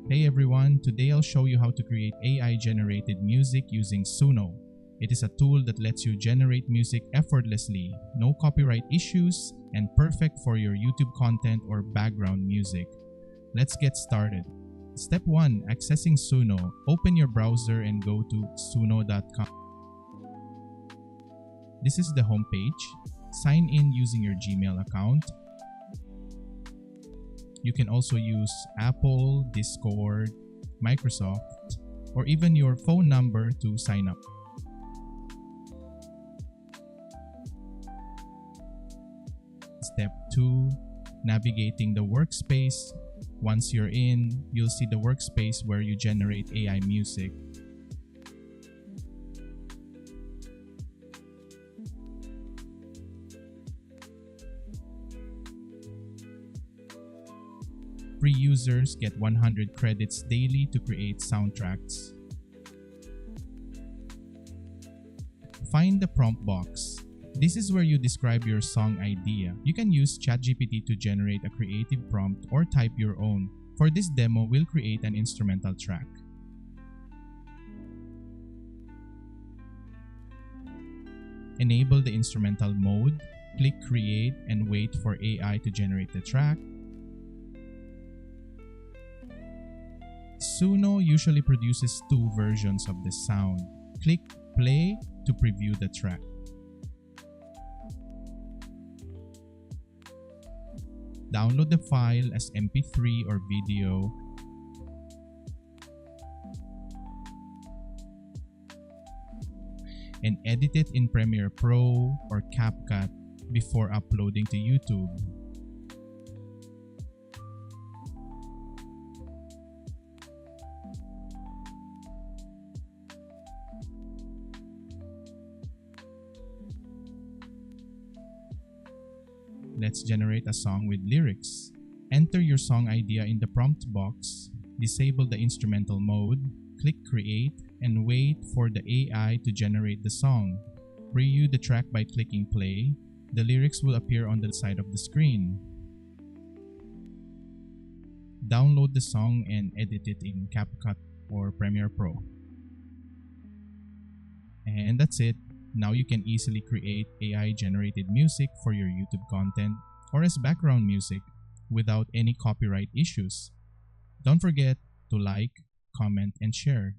Hey everyone, today I'll show you how to create AI-generated music using SUNO. It is a tool that lets you generate music effortlessly, no copyright issues, and perfect for your YouTube content or background music. Let's get started. Step 1. Accessing SUNO. Open your browser and go to suno.com. This is the homepage. Sign in using your Gmail account. You can also use Apple, Discord, Microsoft, or even your phone number to sign up. Step 2. Navigating the workspace. Once you're in, you'll see the workspace where you generate AI music. Free users get 100 credits daily to create soundtracks. Find the prompt box. This is where you describe your song idea. You can use ChatGPT to generate a creative prompt or type your own. For this demo, we'll create an instrumental track. Enable the instrumental mode. Click Create and wait for AI to generate the track. SUNO usually produces two versions of the sound. Click Play to preview the track. Download the file as MP3 or video. And edit it in Premiere Pro or CapCut before uploading to YouTube. Let's generate a song with lyrics. Enter your song idea in the prompt box, disable the instrumental mode, click Create, and wait for the AI to generate the song. Preview the track by clicking play. The lyrics will appear on the side of the screen. Download the song and edit it in CapCut or Premiere Pro. And that's it. Now you can easily create AI-generated music for your YouTube content or as background music without any copyright issues. Don't forget to like, comment, and share.